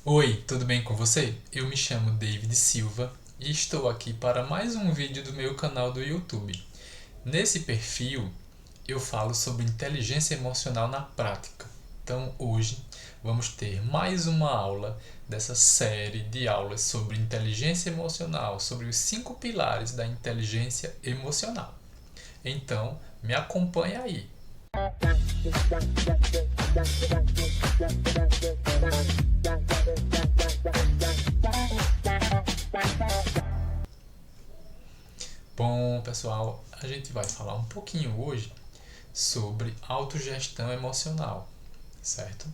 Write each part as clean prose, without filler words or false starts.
Oi, tudo bem com você? Eu me chamo David Silva e estou aqui para mais um vídeo do meu canal do YouTube. Nesse perfil, eu falo sobre inteligência emocional na prática. Então, hoje vamos ter mais uma aula dessa série de aulas sobre inteligência emocional, sobre os 5 pilares da inteligência emocional. Então, me acompanhe aí. Bom, pessoal, a gente vai falar um pouquinho hoje sobre autogestão emocional, certo?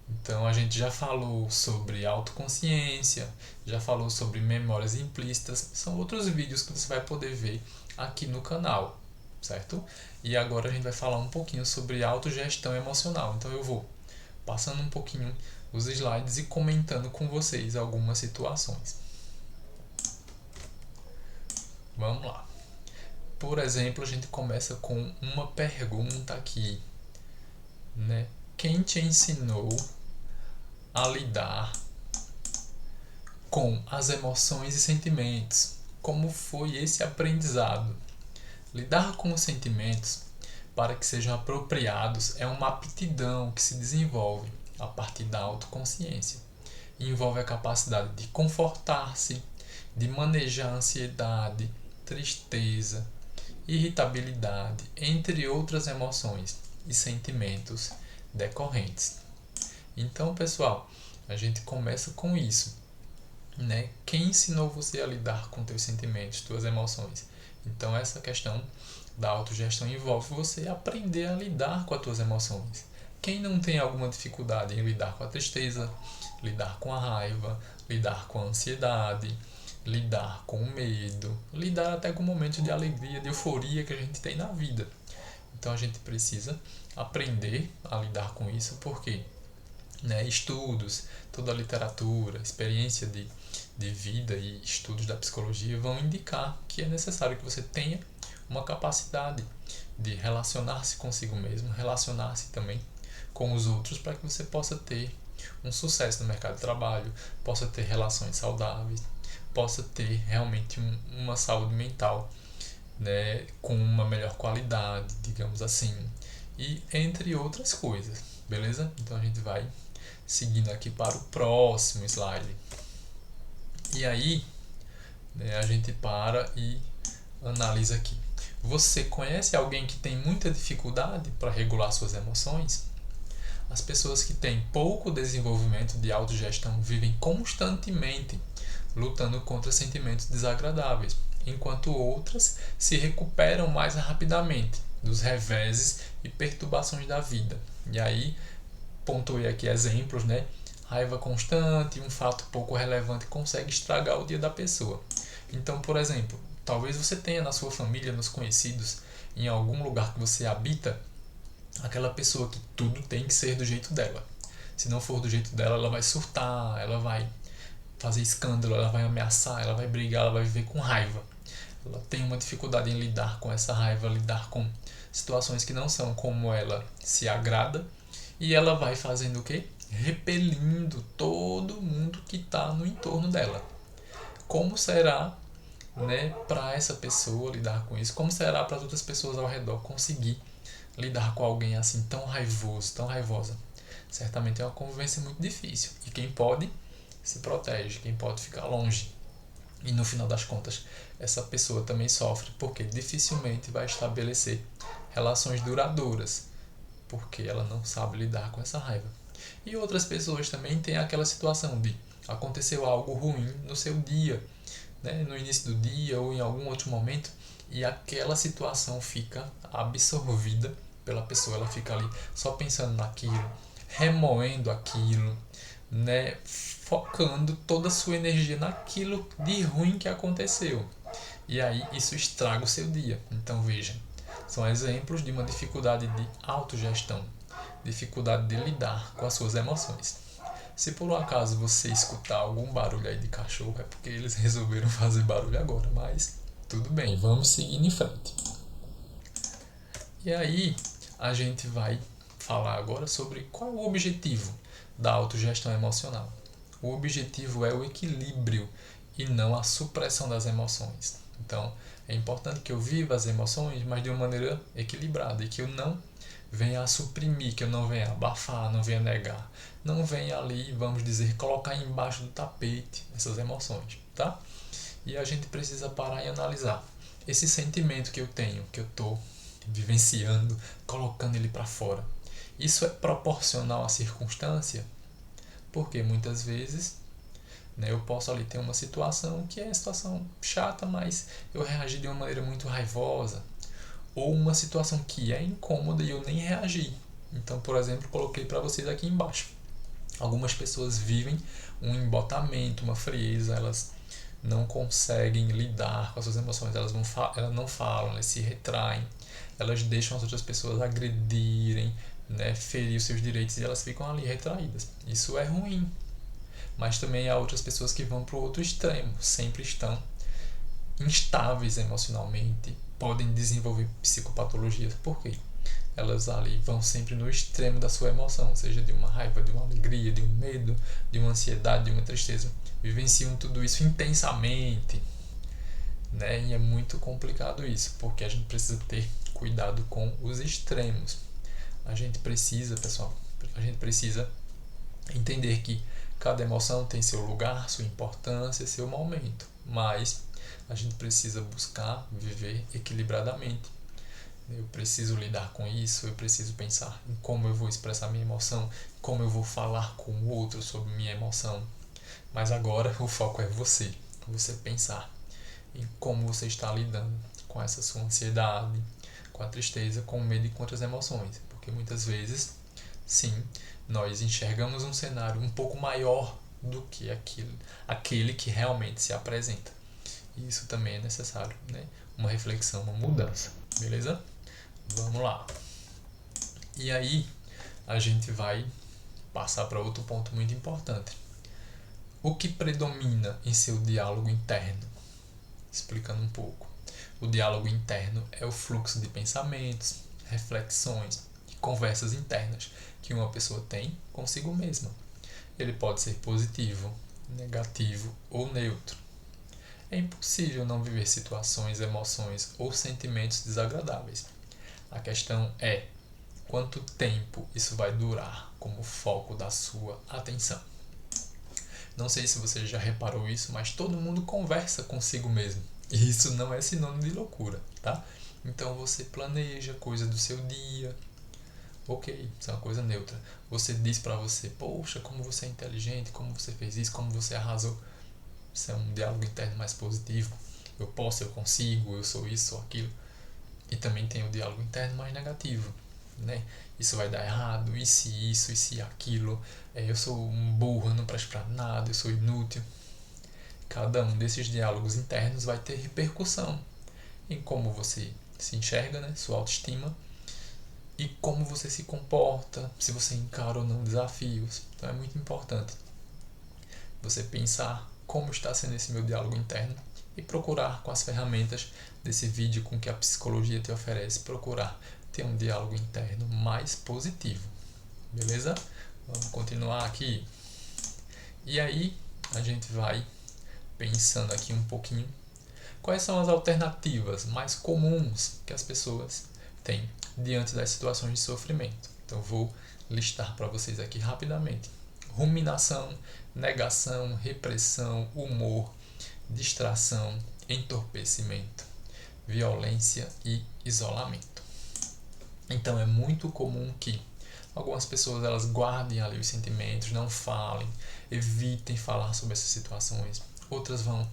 Então a gente já falou sobre autoconsciência, já falou sobre memórias implícitas, são outros vídeos que você vai poder ver aqui no canal, certo? E agora a gente vai falar um pouquinho sobre autogestão emocional. Então eu vou passando um pouquinho os slides e comentando com vocês algumas situações. Vamos lá. Por exemplo, a gente começa com uma pergunta aqui, né? Quem te ensinou a lidar com as emoções e sentimentos? Como foi esse aprendizado? Lidar com os sentimentos para que sejam apropriados é uma aptidão que se desenvolve a partir da autoconsciência. Envolve a capacidade de confortar-se, de manejar a ansiedade, tristeza, irritabilidade, entre outras emoções e sentimentos decorrentes. Então, pessoal, a gente começa com isso, né? Quem ensinou você a lidar com teus sentimentos, tuas emoções? Então, essa questão da autogestão envolve você aprender a lidar com as tuas emoções. Quem não tem alguma dificuldade em lidar com a tristeza, lidar com a raiva, lidar com a ansiedade, lidar com o medo, lidar até com momentos de alegria, de euforia que a gente tem na vida. Então a gente precisa aprender a lidar com isso, porque estudos, toda a literatura, experiência de vida e estudos da psicologia vão indicar que é necessário que você tenha uma capacidade de relacionar-se consigo mesmo, relacionar-se também com os outros para que você possa ter um sucesso no mercado de trabalho, possa ter relações saudáveis, possa ter realmente uma saúde mental, né, com uma melhor qualidade, digamos assim, e entre outras coisas, beleza? Então a gente vai seguindo aqui para o próximo slide. E aí, né, a gente para e analisa aqui. Você conhece alguém que tem muita dificuldade para regular suas emoções? As pessoas que têm pouco desenvolvimento de autogestão vivem constantemente lutando contra sentimentos desagradáveis, enquanto outras se recuperam mais rapidamente dos reveses e perturbações da vida. E aí, pontuei aqui exemplos, né? Raiva constante, um fato pouco relevante consegue estragar o dia da pessoa. Então, por exemplo, talvez você tenha na sua família, nos conhecidos, em algum lugar que você habita, aquela pessoa que tudo tem que ser do jeito dela. Se não for do jeito dela, ela vai surtar, ela vai fazer escândalo, ela vai ameaçar, ela vai brigar, ela vai viver com raiva. Ela tem uma dificuldade em lidar com essa raiva, lidar com situações que não são como ela se agrada, e ela vai fazendo o quê? Repelindo todo mundo que está no entorno dela. Como será, né, para essa pessoa lidar com isso? Como será para as outras pessoas ao redor conseguir lidar com alguém assim tão raivoso, tão raivosa? Certamente é uma convivência muito difícil. E quem pode se protege, quem pode ficar longe. E no final das contas, essa pessoa também sofre, porque dificilmente vai estabelecer relações duradouras, porque ela não sabe lidar com essa raiva. E outras pessoas também têm aquela situação de aconteceu algo ruim no seu dia, né, no início do dia ou em algum outro momento, e aquela situação fica absorvida pela pessoa, ela fica ali só pensando naquilo, remoendo aquilo, né, focando toda a sua energia naquilo de ruim que aconteceu. E aí isso estraga o seu dia. Então veja, são exemplos de uma dificuldade de autogestão, dificuldade de lidar com as suas emoções. Se por um acaso você escutar algum barulho aí de cachorro, é porque eles resolveram fazer barulho agora, mas tudo bem, vamos seguir em frente. E aí a gente vai falar agora sobre qual é o objetivo da autogestão emocional. O objetivo é o equilíbrio e não a supressão das emoções. Então, é importante que eu viva as emoções, mas de uma maneira equilibrada e que eu não venha a suprimir, que eu não venha abafar, não venha negar. Não venha ali, vamos dizer, colocar embaixo do tapete essas emoções, tá? E a gente precisa parar e analisar. Esse sentimento que eu tenho, que eu estou vivenciando, colocando ele para fora, isso é proporcional à circunstância? Porque muitas vezes, né, eu posso ali ter uma situação que é situação chata, mas eu reagi de uma maneira muito raivosa, ou uma situação que é incômoda e eu nem reagi. Então, por exemplo, coloquei para vocês aqui embaixo. Algumas pessoas vivem um embotamento, uma frieza, elas não conseguem lidar com as suas emoções, elas não falam, elas se retraem, elas deixam as outras pessoas agredirem, né, ferir os seus direitos e elas ficam ali retraídas. Isso é ruim. Mas também há outras pessoas que vão para o outro extremo, sempre estão instáveis emocionalmente, podem desenvolver psicopatologias. Por quê? Elas ali vão sempre no extremo da sua emoção, seja de uma raiva, de uma alegria, de um medo, de uma ansiedade, de uma tristeza. Vivenciam tudo isso intensamente, né? E é muito complicado isso, porque a gente precisa ter cuidado com os extremos. A gente precisa, pessoal, a gente precisa entender que cada emoção tem seu lugar, sua importância, seu momento, mas a gente precisa buscar viver equilibradamente. Eu preciso lidar com isso, eu preciso pensar em como eu vou expressar minha emoção, como eu vou falar com o outro sobre minha emoção. Mas agora o foco é você pensar em como você está lidando com essa sua ansiedade, com a tristeza, com o medo e com outras emoções. Porque muitas vezes, sim, nós enxergamos um cenário um pouco maior do que aquele que realmente se apresenta. E isso também é necessário, né? Uma reflexão, uma mudança. Beleza? Vamos lá. E aí, a gente vai passar para outro ponto muito importante. O que predomina em seu diálogo interno? Explicando um pouco. O diálogo interno é o fluxo de pensamentos, reflexões e conversas internas que uma pessoa tem consigo mesma. Ele pode ser positivo, negativo ou neutro. É impossível não viver situações, emoções ou sentimentos desagradáveis. A questão é quanto tempo isso vai durar como foco da sua atenção. Não sei se você já reparou isso, mas todo mundo conversa consigo mesmo. E isso não é sinônimo de loucura, tá? Então você planeja coisa do seu dia. Ok, isso é uma coisa neutra. Você diz pra você, poxa, como você é inteligente, como você fez isso, como você arrasou. Isso é um diálogo interno mais positivo. Eu posso, eu consigo, eu sou isso, sou aquilo. E também tem o diálogo interno mais negativo, né? Isso vai dar errado, e se isso, e se aquilo, eu sou um burro, eu não presto pra nada, eu sou inútil. Cada um desses diálogos internos vai ter repercussão em como você se enxerga, né? Sua autoestima, e como você se comporta, se você encara ou não desafios. Então é muito importante você pensar como está sendo esse meu diálogo interno e procurar, com as ferramentas desse vídeo com que a psicologia te oferece, procurar ter um diálogo interno mais positivo. Beleza? Vamos continuar aqui. E aí a gente vai pensando aqui um pouquinho quais são as alternativas mais comuns que as pessoas têm diante das situações de sofrimento. Então vou listar para vocês aqui rapidamente. Ruminação, negação, repressão, humor, distração, entorpecimento, violência e isolamento. Então é muito comum que algumas pessoas elas guardem ali os sentimentos, não falem, evitem falar sobre essas situações. Outras vão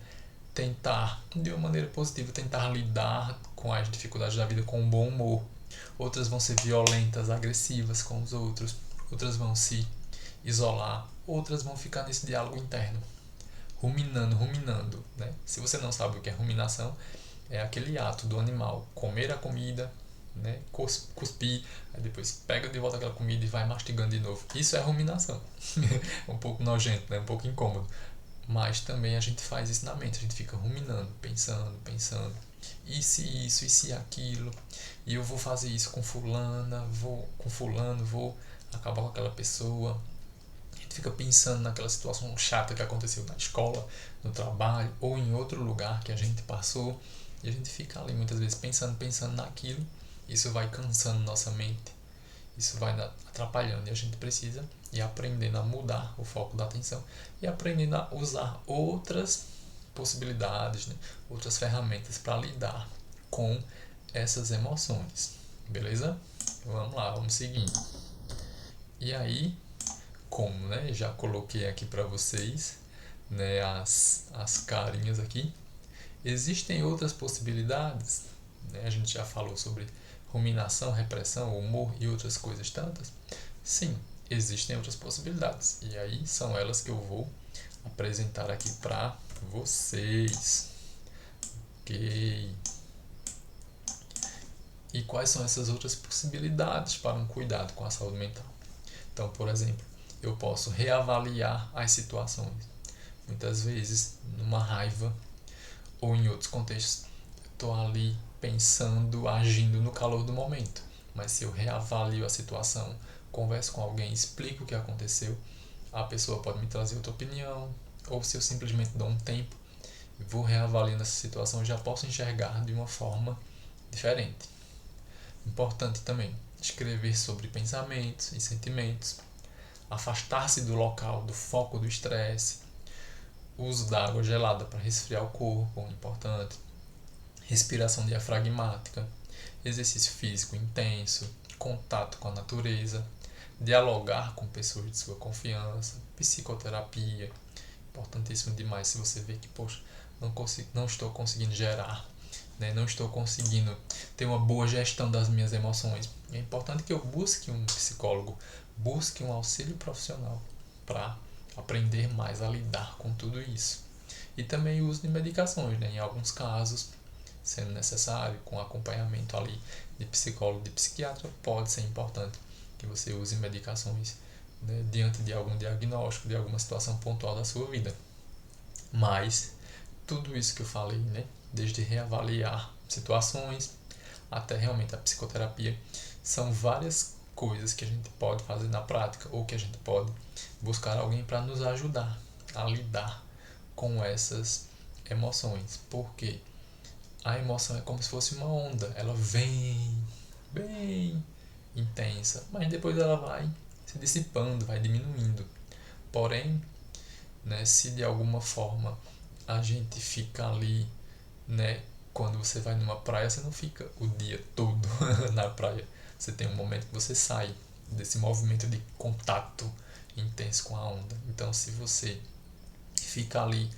tentar, de uma maneira positiva, tentar lidar com as dificuldades da vida com um bom humor. Outras vão ser violentas, agressivas com os outros. Outras vão se isolar. Outras vão ficar nesse diálogo interno, ruminando, né? Se você não sabe o que é ruminação, é aquele ato do animal comer a comida, né? Cuspir, aí depois pega de volta aquela comida e vai mastigando de novo. Isso é ruminação. É um pouco nojento, né? Um pouco incômodo. Mas também a gente faz isso na mente, a gente fica ruminando, pensando. E se isso, e se aquilo, e eu vou fazer isso com fulana, vou com fulano, vou acabar com aquela pessoa. A gente fica pensando naquela situação chata que aconteceu na escola, no trabalho ou em outro lugar que a gente passou, e a gente fica ali muitas vezes pensando naquilo. Isso vai cansando nossa mente, isso vai atrapalhando, e a gente precisa ir aprendendo a mudar o foco da atenção e aprendendo a usar outras possibilidades, né? Outras ferramentas para lidar com essas emoções, beleza? Vamos lá, vamos seguindo. E aí, como, né, já coloquei aqui para vocês, né, as carinhas aqui, existem outras possibilidades, né? A gente já falou sobre ruminação, repressão, humor e outras coisas tantas. Sim, existem outras possibilidades, e aí são elas que eu vou apresentar aqui para vocês. Ok. E quais são essas outras possibilidades para um cuidado com a saúde mental? Então, por exemplo, eu posso reavaliar as situações. Muitas vezes, numa raiva ou em outros contextos, eu estou ali pensando, agindo no calor do momento. Mas se eu reavalio a situação, converso com alguém, explico o que aconteceu, a pessoa pode me trazer outra opinião, ou se eu simplesmente dou um tempo e vou reavaliando essa situação, eu já posso enxergar de uma forma diferente. Importante também escrever sobre pensamentos e sentimentos, afastar-se do local, do foco do estresse, uso da água gelada para resfriar o corpo, importante, respiração diafragmática, exercício físico intenso, contato com a natureza, dialogar com pessoas de sua confiança, psicoterapia, importantíssimo demais se você vê que, poxa, não estou conseguindo gerar, né? Não estou conseguindo ter uma boa gestão das minhas emoções. É importante que eu busque um psicólogo, busque um auxílio profissional para aprender mais a lidar com tudo isso. E também o uso de medicações, né? Em alguns casos, sendo necessário, com acompanhamento ali de psicólogo, de psiquiatra, pode ser importante que você use medicações, né, diante de algum diagnóstico, de alguma situação pontual da sua vida. Mas tudo isso que eu falei, né, desde reavaliar situações até realmente a psicoterapia, são várias coisas que a gente pode fazer na prática ou que a gente pode buscar alguém para nos ajudar a lidar com essas emoções. Porque a emoção é como se fosse uma onda, ela vem bem intensa, mas depois ela vai se dissipando, vai diminuindo. Porém, né, se de alguma forma a gente fica ali, né, quando você vai numa praia, você não fica o dia todo na praia. Você tem um momento que você sai desse movimento de contato intenso com a onda. Então, se você fica ali,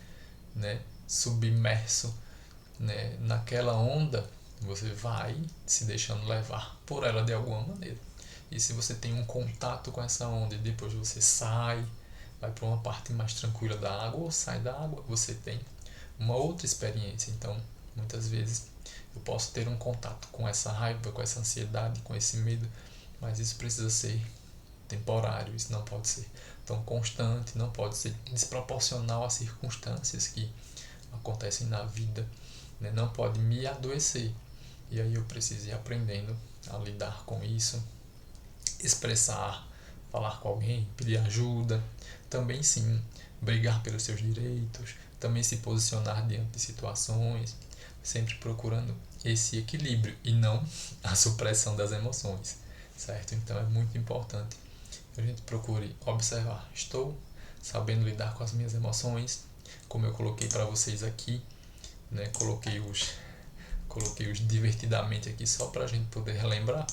né, submerso, né, naquela onda, você vai se deixando levar por ela de alguma maneira. E se você tem um contato com essa onda e depois você sai, vai para uma parte mais tranquila da água ou sai da água, você tem uma outra experiência. Então, muitas vezes eu posso ter um contato com essa raiva, com essa ansiedade, com esse medo, mas isso precisa ser temporário, isso não pode ser tão constante, não pode ser desproporcional às circunstâncias que acontecem na vida, né? Não pode me adoecer. E aí eu preciso ir aprendendo a lidar com isso, expressar, falar com alguém, pedir ajuda, também sim, brigar pelos seus direitos, também se posicionar diante de situações, sempre procurando esse equilíbrio e não a supressão das emoções, certo? Então é muito importante que a gente procure observar, estou sabendo lidar com as minhas emoções, como eu coloquei para vocês aqui, né? Coloquei os divertidamente aqui só para a gente poder relembrar.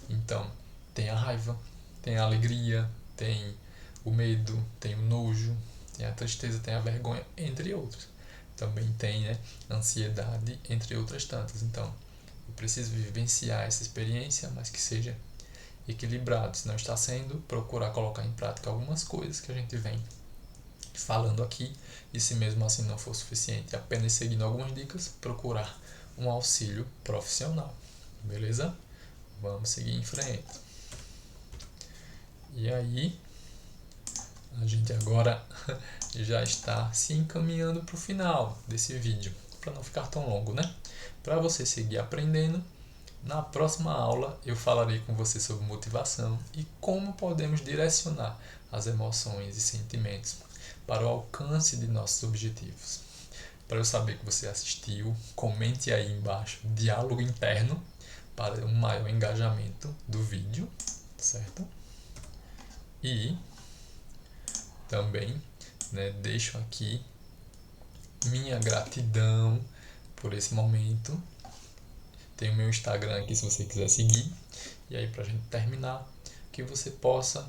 Então, tem a raiva, tem a alegria, tem o medo, tem o nojo, tem a tristeza, tem a vergonha, entre outros. Também tem, né, a ansiedade, entre outras tantas. Então, eu preciso vivenciar essa experiência, mas que seja equilibrado. Se não está sendo, procurar colocar em prática algumas coisas que a gente vem falando aqui. E se mesmo assim não for suficiente, apenas seguindo algumas dicas, procurar um auxílio profissional. Beleza? Vamos seguir em frente. E aí, a gente agora já está se encaminhando para o final desse vídeo, para não ficar tão longo, né? Para você seguir aprendendo, Na próxima aula eu falarei com você sobre motivação e como podemos direcionar as emoções e sentimentos para o alcance de nossos objetivos. Para eu saber que você assistiu, comente aí embaixo diálogo interno para um maior engajamento do vídeo, certo? E também, né, deixo aqui minha gratidão por esse momento. Tem o meu Instagram aqui se você quiser seguir. E aí, pra gente terminar, que você possa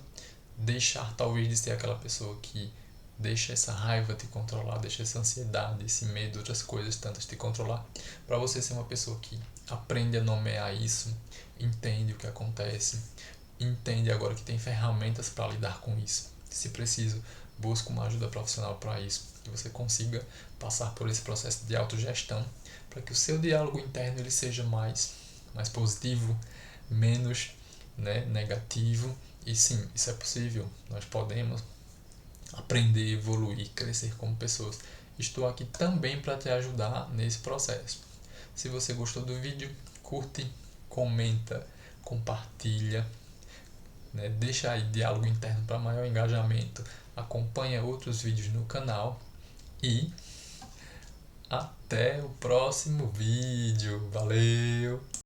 deixar talvez de ser aquela pessoa que deixa essa raiva te controlar, deixa essa ansiedade, esse medo, outras coisas tantas te controlar, para você ser uma pessoa que aprende a nomear isso, entende o que acontece, entende agora que tem ferramentas para lidar com isso. Se preciso, busca uma ajuda profissional para isso, que você consiga passar por esse processo de autogestão, para que o seu diálogo interno ele seja mais positivo, menos, né, negativo. E sim, isso é possível. Nós podemos aprender, evoluir, crescer como pessoas. Estou aqui também para te ajudar nesse processo. Se você gostou do vídeo, curte, comenta, compartilha, né? Deixa aí diálogo interno para maior engajamento. Acompanha outros vídeos no canal e até o próximo vídeo. Valeu!